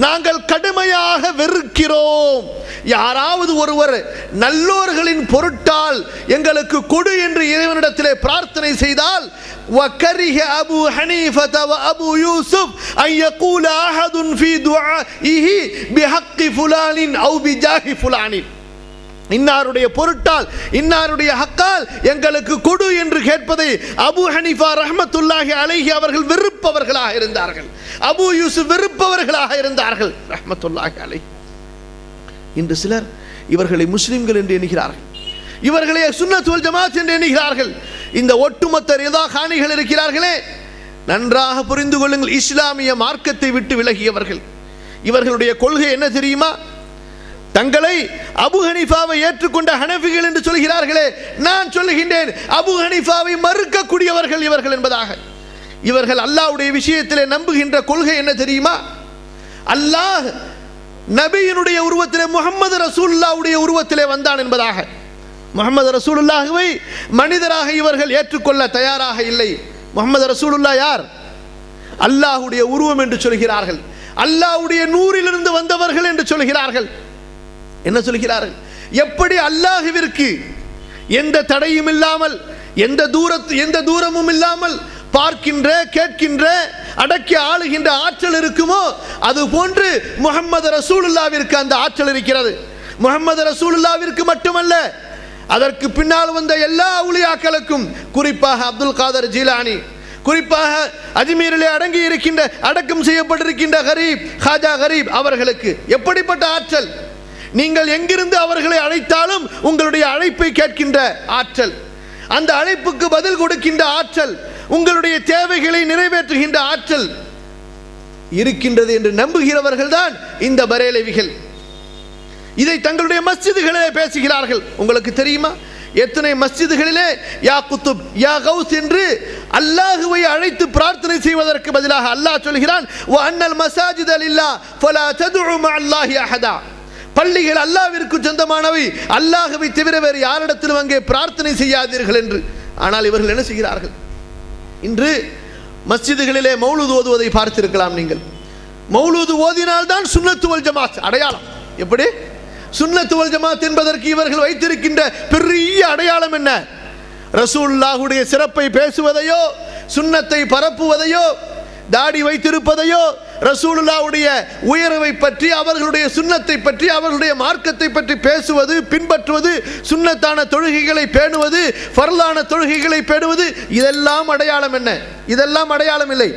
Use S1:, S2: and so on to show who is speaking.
S1: நாங்கள் கடுமையாக வெறுக்கிறோம். யாராவது ஒருவர் நல்லோர்களின் பொருட்டால் எங்களுக்கு கொடு என்று இறைவனிடத்திலே பிரார்த்தனை செய்தால் وكره أبو حنيفة وأبو يوسف أن يقول أحد في دعائه بحق فلان أو بجاه فلان. இன்னாருடைய பொருட்டால் இன்னாருடைய ஹக்கால் எங்களுக்கு கொடு என்று கேட்பதை அபு ஹனீஃபா ரஹ்மத்துல்லாஹி அலைஹி அவர்கள் வெறுப்பவர்களாக இருந்தார்கள். அபு யூசுப் வெறுப்பவர்களாக இருந்தார்கள் ரஹ்மத்துல்லாஹி அலைஹி. இன்று சிலர் இவர்களை முஸ்லிம்கள் என்று எண்ணுகிறார்கள், இவர்களை சுன்னத் வல் ஜமாத் என்று எண்ணுகிறார்கள். இந்த ஒட்டுமொத்த ரிதா காணிகள் இருக்கிறார்களே, நன்றாக புரிந்து கொள்ளுங்கள், இஸ்லாமிய மார்க்கத்தை விட்டு விலகியவர்கள். இவர்களுடைய கொள்கை என்ன தெரியுமா? தங்களை அபு ஹனீஃபாவை ஏற்றுக்கொண்ட ஹனஃபிகள் என்று சொல்கிறார்களே, நான் சொல்லுகின்றேன் அபு ஹனீஃபாவை மறுக்கக்கூடியவர்கள் இவர்கள் என்பதாக. இவர்கள் அல்லாஹ்வுடைய விஷயத்திலே நம்புகின்ற கொள்கை என்ன தெரியுமா? அல்லாஹ் நபியினுடைய உருவத்திலே முஹம்மது ரசூலுல்லாஹ்வுடைய உருவத்திலே வந்தான் என்பதாக. முஹம்மது ரசூலுல்லாஹ்வை மனிதராக இவர்கள் ஏற்றுக்கொள்ள தயாராக இல்லை. முஹம்மது ரசூலுல்லாஹ் யார்? அல்லாஹ்வுடைய உருவம் என்று சொல்கிறார்கள். அல்லாஹ்வுடைய நூறிலிருந்து வந்தவர்கள் என்று சொல்கிறார்கள். என்ன சொல்கிறார்கள்? எப்படி அல்லாஹ்விற்கு எந்த தடையும் இல்லாமல் எந்த தூரமும் இல்லாமல் பார்க்கின்ற, கேட்கின்ற, அடக்கி ஆளுகின்ற ஆற்றல் இருக்குமோ அது போன்று முஹம்மது ரசூலுல்லாஹ்விற்கு அந்த ஆற்றல் இருக்கிறது. முஹம்மது ரசூலுல்லாஹ்விற்கு மட்டுமல்ல, அதற்கு பின்னால் வந்த எல்லா அவுலியாக்களுக்கும், குறிப்பாக அப்துல் காதர் ஜீலானி, குறிப்பாக அஜ்மீரிலே அடங்கி இருக்கின்ற, அடக்கம் செய்யப்பட்டிருக்கின்ற கரீப், ஹாஜா கரீப் அவர்களுக்கு எப்படிப்பட்ட ஆற்றல்! நீங்கள் எங்கிருந்து அவர்களை அழைத்தாலும் உங்களுடைய அழைப்பை கேட்கின்ற ஆற்றல், அந்த அழைப்புக்கு பதில் கொடுக்கின்ற ஆற்றல், உங்களுடைய தேவைகளை நிறைவேற்றுகின்ற ஆற்றல் இருக்கின்றது என்று நம்புகிறவர்கள் தான் இந்த பரேலவிகள். இதை தங்களுடைய மஸ்ஜிதுகளிலே பேசுகிறார்கள். உங்களுக்கு தெரியுமா எத்தனை மஸ்ஜிதுகளிலே யா குத்துப், யா கௌஸ் என்று அல்லாஹ்வை அழைத்து பிரார்த்தனை செய்வதற்கு பதிலாக அல்லாஹ் சொல்கிறான், வ அன்னல் மஸாஜித லில்லாஹ் ஃபலா ததுஉ மஅல்லாஹி அஹதா. பள்ளிகள் அல்லாஹ்விற்கு சொந்தமானவை, அல்லாஹ்வை தவிர வேறு யாரிடத்திலும் அங்கே பிரார்த்தனை செய்யாதீர்கள் என்று. ஆனால் இவர்கள் என்ன செய்கிறார்கள்? இன்று மஸ்ஜிதுகளிலே மௌலூத் ஓதுவதை பார்த்திருக்கலாம் நீங்கள். மௌலூத் ஓதினால்தான் சுன்னத் வல் ஜமாத் அடையாளம். எப்படி? சுன்னத் வல் ஜமாத் என்பதற்கு இவர்கள் வைத்திருக்கின்ற பெரிய அடையாளம் என்ன? ரசூலுல்லாஹ்வுடைய சிறப்பை பேசுவதையோ, சுன்னத்தை பரப்புவதையோ, தாடி வைத்திருப்பதையோ, ரசூலுல்லாஹ்வுடைய உயர்வை பற்றி, அவர்களுடைய சுன்னத்தை பற்றி, அவர்களுடைய மார்க்கத்தை பற்றி பேசுவது, பின்பற்றுவது, சுன்னத்தான தொழுகைகளை பேணுவது, ஃபர்லான தொழுகைகளை பேணுவது, இதெல்லாம் அடையாளம் என்ன? இதெல்லாம் அடையாளம் இல்லை.